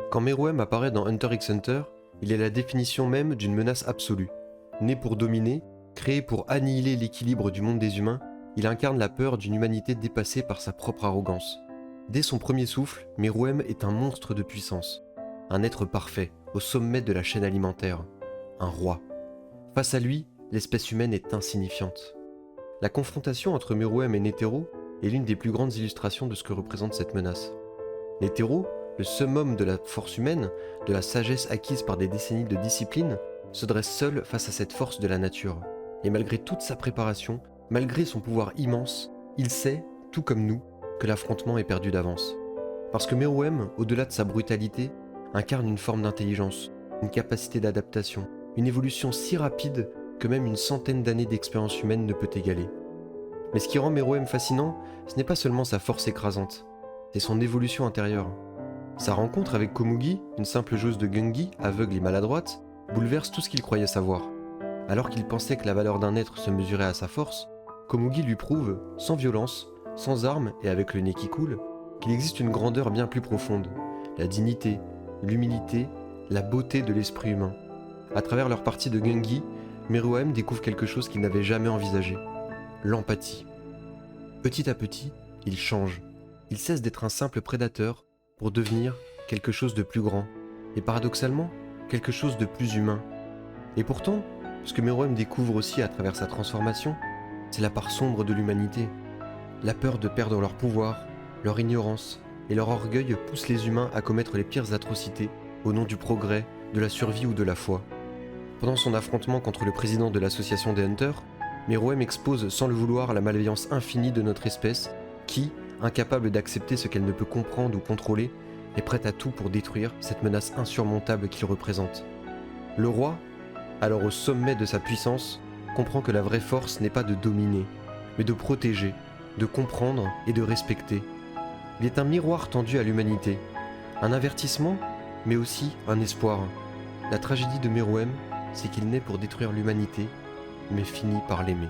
Quand Meruem apparaît dans Hunter x Hunter, il est la définition même d'une menace absolue. Né pour dominer, créé pour annihiler l'équilibre du monde des humains, il incarne la peur d'une humanité dépassée par sa propre arrogance. Dès son premier souffle, Meruem est un monstre de puissance. Un être parfait, au sommet de la chaîne alimentaire. Un roi. Face à lui, l'espèce humaine est insignifiante. La confrontation entre Meruem et Netero est l'une des plus grandes illustrations de ce que représente cette menace. Netero, le summum de la force humaine, de la sagesse acquise par des décennies de discipline, se dresse seul face à cette force de la nature. Et malgré toute sa préparation, malgré son pouvoir immense, il sait, tout comme nous, que l'affrontement est perdu d'avance. Parce que Meruem, au-delà de sa brutalité, incarne une forme d'intelligence, une capacité d'adaptation, une évolution si rapide que même une centaine d'années d'expérience humaine ne peut égaler. Mais ce qui rend Meruem fascinant, ce n'est pas seulement sa force écrasante, c'est son évolution intérieure. Sa rencontre avec Komugi, une simple joueuse de Gungi, aveugle et maladroite, bouleverse tout ce qu'il croyait savoir. Alors qu'il pensait que la valeur d'un être se mesurait à sa force, Komugi lui prouve, sans violence, sans armes et avec le nez qui coule, qu'il existe une grandeur bien plus profonde, la dignité, l'humilité, la beauté de l'esprit humain. À travers leur partie de Gungi, Meruem découvre quelque chose qu'il n'avait jamais envisagé, l'empathie. Petit à petit, il change. Il cesse d'être un simple prédateur pour devenir quelque chose de plus grand, et paradoxalement, quelque chose de plus humain. Et pourtant, ce que Meruem découvre aussi à travers sa transformation, c'est la part sombre de l'humanité. La peur de perdre leur pouvoir, leur ignorance et leur orgueil poussent les humains à commettre les pires atrocités au nom du progrès, de la survie ou de la foi. Pendant son affrontement contre le président de l'association des Hunters, Meruem expose sans le vouloir la malveillance infinie de notre espèce qui, incapable d'accepter ce qu'elle ne peut comprendre ou contrôler, est prête à tout pour détruire cette menace insurmontable qu'il représente. Le roi, alors au sommet de sa puissance, comprend que la vraie force n'est pas de dominer, mais de protéger, de comprendre et de respecter. Il est un miroir tendu à l'humanité, un avertissement, mais aussi un espoir. La tragédie de Meruem, c'est qu'il naît pour détruire l'humanité, mais finit par l'aimer.